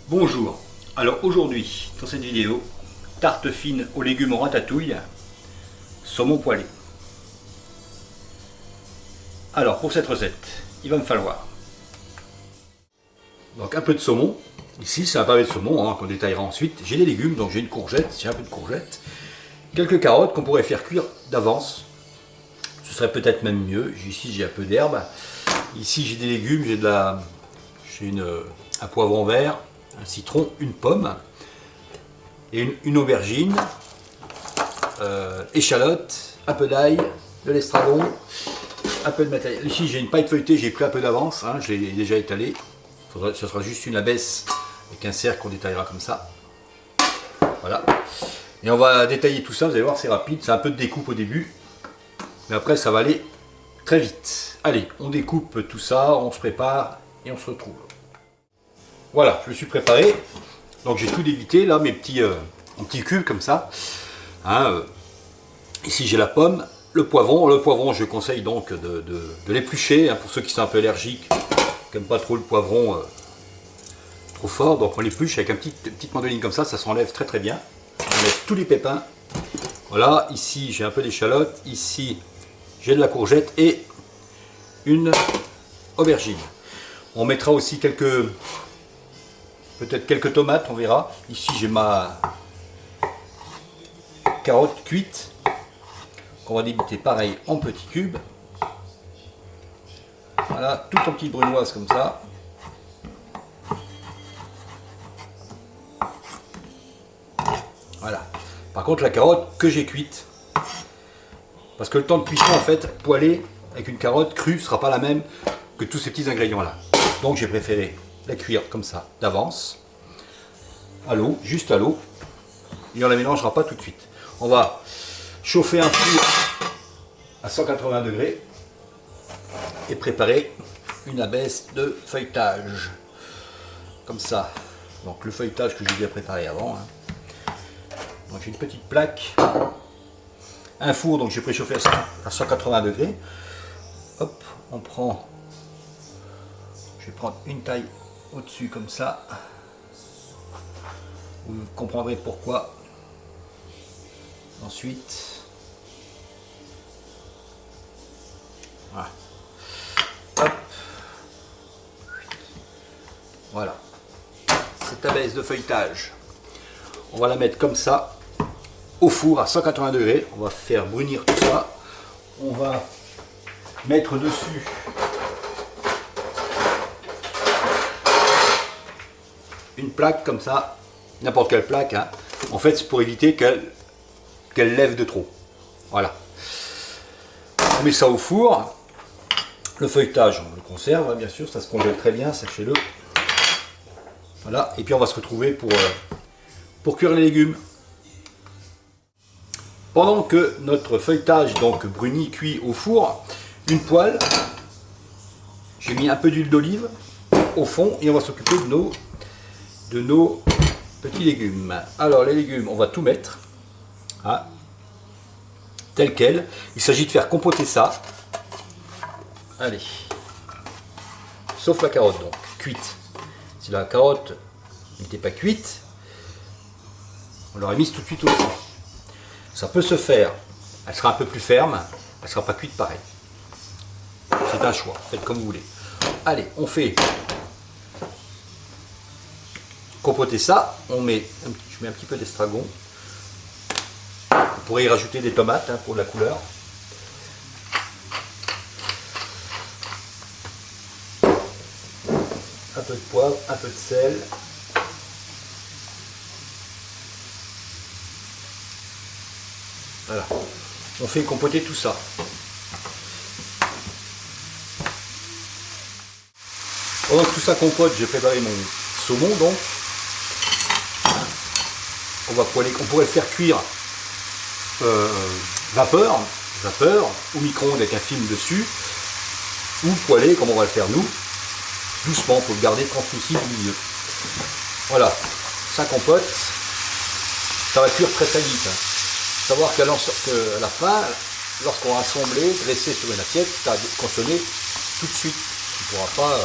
Bonjour, alors aujourd'hui dans cette vidéo, tarte fine aux légumes en ratatouille, saumon poêlé. Alors pour cette recette, il va me falloir donc un peu de saumon, ici c'est un pavé de saumon qu'on détaillera ensuite. J'ai des légumes, donc j'ai une courgette, j'ai un peu de courgette, quelques carottes qu'on pourrait faire cuire d'avance, ce serait peut-être même mieux. Ici j'ai un peu d'herbe, ici j'ai des légumes, j'ai un poivron vert, un citron, une pomme, et une aubergine, échalote, un peu d'ail, de l'estragon, un peu de matériel. Ici j'ai une paille feuilletée, j'ai pris un peu d'avance, je l'ai déjà étalée. Ce sera juste une abaisse avec un cercle qu'on détaillera comme ça. Voilà. Et on va détailler tout ça, vous allez voir c'est rapide, c'est un peu de découpe au début, mais après ça va aller très vite. Allez, on découpe tout ça, on se prépare et on se retrouve. Voilà, je me suis préparé. Donc j'ai tout débité, là, mes petits cubes comme ça. Ici j'ai la pomme, le poivron. Le poivron, je conseille donc de l'éplucher, pour ceux qui sont un peu allergiques, qui n'aiment pas trop le poivron trop fort. Donc on l'épluche avec une petite mandoline comme ça s'enlève très très bien. On enlève tous les pépins. Voilà, ici j'ai un peu d'échalote, ici j'ai de la courgette et une aubergine. On mettra aussi peut-être quelques tomates, on verra. Ici j'ai ma carotte cuite qu'on va débiter pareil en petits cubes. Voilà, tout en petites brunoises comme ça. Voilà. Par contre la carotte que j'ai cuite, parce que le temps de cuisson en fait, poêlée avec une carotte crue ne sera pas la même que tous ces petits ingrédients là. Donc j'ai préféré la cuire comme ça d'avance, à l'eau, juste à l'eau, et on la mélangera pas tout de suite. On va chauffer un four à 180 degrés et préparer une abaisse de feuilletage, comme ça. Donc le feuilletage que j'ai déjà préparé avant. Donc j'ai une petite plaque, un four, donc j'ai préchauffé à 180 degrés. Hop, je vais prendre une taille au-dessus comme ça. Vous comprendrez pourquoi ensuite. Voilà. Hop. Voilà. Cette abaisse de feuilletage, on va la mettre comme ça au four à 180 degrés. On va faire brunir tout ça. On va mettre dessus une plaque comme ça, n'importe quelle plaque. En fait, c'est pour éviter qu'elle lève de trop. Voilà. On met ça au four. Le feuilletage, on le conserve, bien sûr, ça se congèle très bien, sachez-le. Voilà, et puis on va se retrouver pour cuire les légumes. Pendant que notre feuilletage donc bruni, cuit au four, une poêle, j'ai mis un peu d'huile d'olive au fond et on va s'occuper de nos petits légumes. Alors les légumes, on va tout mettre, tel quel. Il s'agit de faire compoter ça. Allez, sauf la carotte donc, cuite. Si la carotte n'était pas cuite, on l'aurait mise tout de suite au fond. Ça peut se faire, elle sera un peu plus ferme, elle ne sera pas cuite pareil. C'est un choix, faites comme vous voulez. Allez, on fait compoter ça, je mets un petit peu d'estragon. Vous pourrez y rajouter des tomates pour la couleur. Un peu de poivre, un peu de sel. Voilà, on fait compoter tout ça. Pendant que tout ça compote, j'ai préparé mon saumon donc. On pourrait le faire cuire vapeur au micro-ondes avec un film dessus, ou poêler comme on va le faire nous, doucement pour le garder translucide au milieu. Voilà, ça compote, ça va cuire très très vite. Savoir qu'à la fin, lorsqu'on va assembler, dresser sur une assiette, ça va consommer tout de suite. Tu ne pourras pas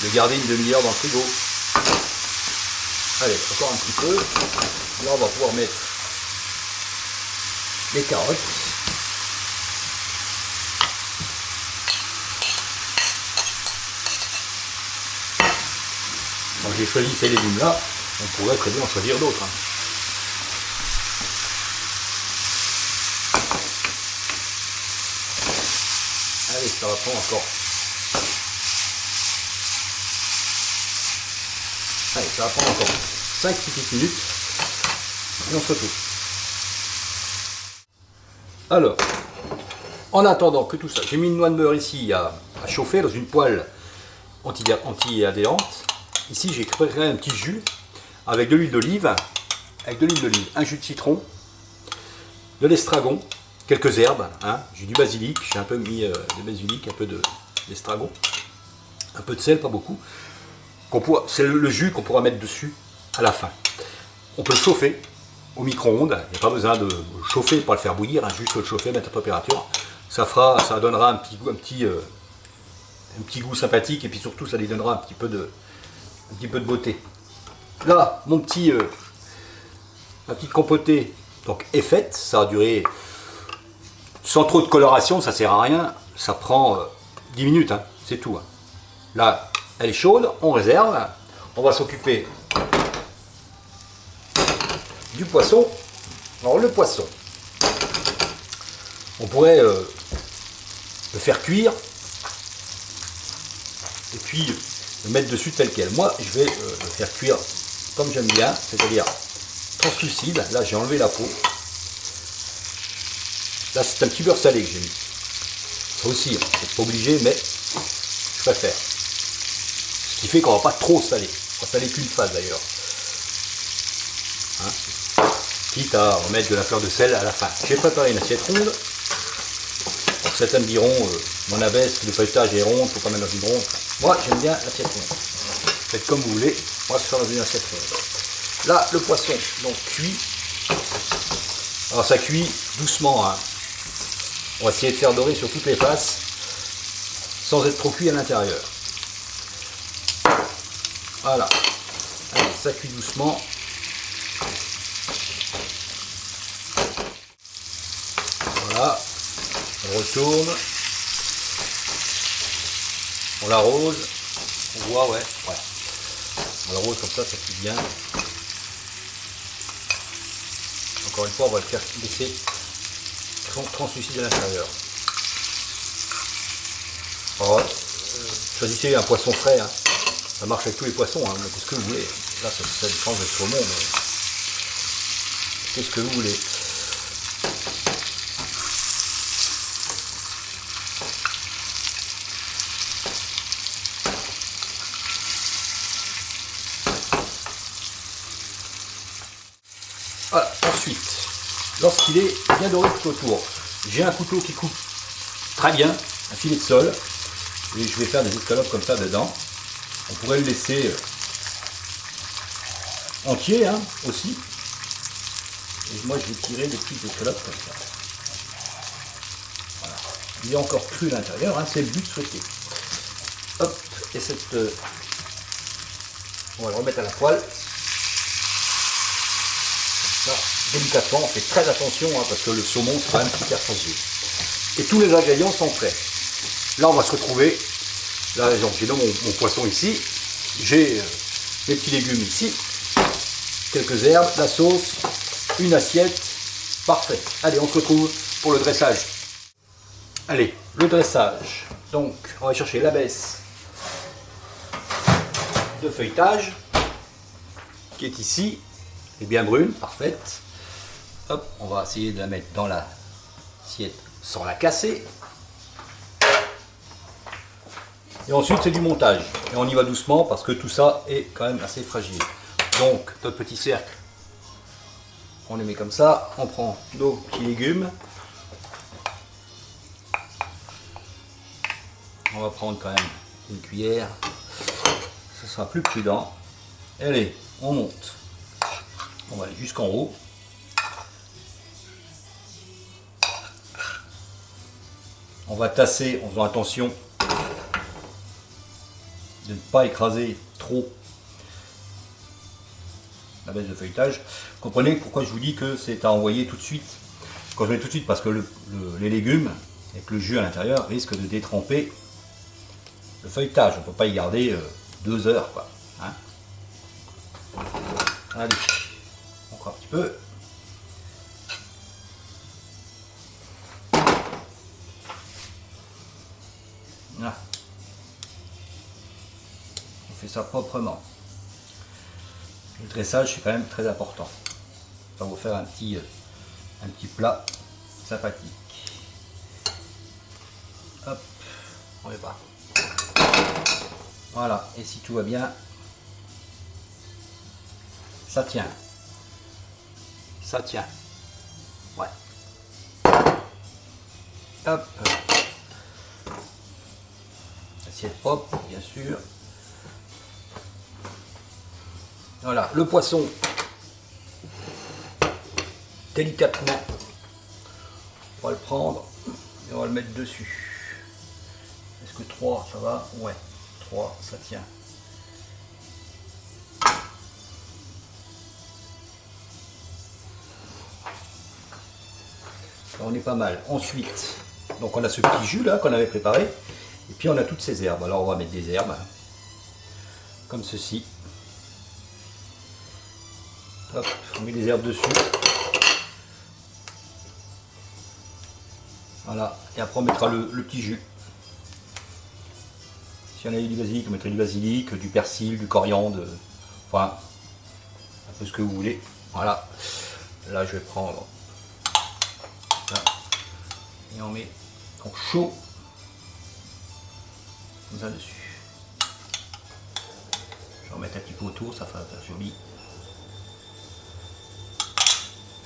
le garder une demi-heure dans le frigo. Allez, encore un petit peu. Là, on va pouvoir mettre les carottes. Donc j'ai choisi ces légumes-là. On pourrait très bien en choisir d'autres. Hein. Allez, ça va prendre encore. Allez, ça va prendre encore 5 petites minutes. Et on se retrouve. Alors, en attendant que tout ça, j'ai mis une noix de beurre ici à chauffer dans une poêle anti-adhérente. Ici, j'ai préparé un petit jus avec de l'huile d'olive, un jus de citron, de l'estragon, quelques herbes, hein, j'ai du basilic, j'ai un peu mis de basilic, un peu d'estragon, un peu de sel, pas beaucoup. C'est le jus qu'on pourra mettre dessus à la fin. On peut le chauffer au micro-ondes, il n'y a pas besoin de chauffer pour le faire bouillir, hein, juste le chauffer, mettre à température. Ça donnera un petit goût sympathique et puis surtout ça lui donnera un petit peu de beauté. Là, ma petite compotée donc, est faite, ça a duré sans trop de coloration, ça sert à rien, ça prend 10 minutes, hein, c'est tout. Hein. Là, elle est chaude, on réserve, on va s'occuper du poisson. Alors le poisson, on pourrait le faire cuire et puis le mettre dessus tel quel. Moi, je vais le faire cuire comme j'aime bien, c'est-à-dire translucide. Là, j'ai enlevé la peau. Là, c'est un petit beurre salé que j'ai mis. Ça aussi, c'est pas obligé, mais je préfère. Ce qui fait qu'on va pas trop saler. On va saler qu'une phase d'ailleurs. Hein, quitte à remettre de la fleur de sel à la fin. J'ai préparé une assiette ronde. Alors, certains me diront, mon abaisse, le feuilletage est rond, il ne faut pas mettre dans une ronde. Moi, j'aime bien l'assiette ronde. Faites comme vous voulez. Moi, je fais dans une assiette ronde. Là, le poisson, donc cuit. Alors, ça cuit doucement. Hein. On va essayer de faire dorer sur toutes les faces, sans être trop cuit à l'intérieur. Voilà. Allez, ça cuit doucement. Voilà. On retourne. On l'arrose. On voit, ouais. On l'arrose comme ça cuit bien. Encore une fois, on va le faire laisser translucide à l'intérieur. Alors, choisissez un poisson frais. Hein. Ça marche avec tous les poissons. Hein. Qu'est-ce que vous voulez? Là, ça dépend du saumon, mais qu'est-ce que vous voulez? Voilà. Ensuite, lorsqu'il est bien doré tout autour, j'ai un couteau qui coupe très bien, un filet de sole, et je vais faire des escalopes comme ça dedans. On pourrait le laisser entier hein, aussi. Et moi je vais tirer des petites escalopes comme ça. Voilà. Il est encore cru à l'intérieur, hein, c'est le but souhaité. Hop, et cette. On va le remettre à la poêle. Comme ça, délicatement, on fait très attention hein, parce que le saumon c'est quand même super fragile. Et tous les ingrédients sont prêts. Là on va se retrouver. Là j'ai donc mon poisson ici. J'ai mes petits légumes ici. Quelques herbes, la sauce, une assiette. Parfait. Allez, on se retrouve pour le dressage. Allez, le dressage. Donc, on va chercher l'abaisse de feuilletage qui est ici. Elle est bien brune, parfaite. Hop, on va essayer de la mettre dans l'assiette sans la casser. Et ensuite, c'est du montage. Et on y va doucement parce que tout ça est quand même assez fragile. Donc, notre petit cercle, on les met comme ça. On prend nos petits légumes. On va prendre quand même une cuillère. Ce sera plus prudent. Allez, on monte. On va aller jusqu'en haut. On va tasser en faisant attention de ne pas écraser trop la baisse de feuilletage. Comprenez pourquoi je vous dis que c'est à envoyer tout de suite. Quand je mets tout de suite, parce que les légumes, avec le jus à l'intérieur, risquent de détremper le feuilletage. On ne peut pas y garder 2 heures, quoi. Hein. Allez, encore un petit peu. Voilà. On fait ça proprement. Le dressage, c'est quand même très important. Ça va vous faire un petit plat sympathique. Hop, on est pas. Voilà, et si tout va bien, ça tient. Ça tient. Ouais. Hop. Assiette propre, bien sûr. Voilà, le poisson, délicatement, on va le prendre et on va le mettre dessus. Est-ce que 3, ça va? Ouais, 3, ça tient. On est pas mal. Ensuite, donc on a ce petit jus là qu'on avait préparé, et puis on a toutes ces herbes. Alors on va mettre des herbes, comme ceci. Hop, on met les herbes dessus. Voilà, et après on mettra le petit jus. Si on avait du basilic, on mettrait du basilic, du persil, du coriandre, enfin, un peu ce que vous voulez. Voilà, là je vais prendre ça, et on met donc chaud, comme ça dessus. Je vais en mettre un petit peu autour, ça fait joli.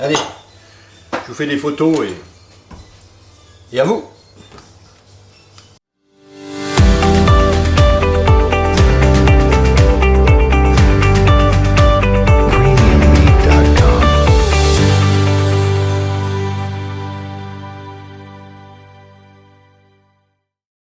Allez, je vous fais des photos et à vous!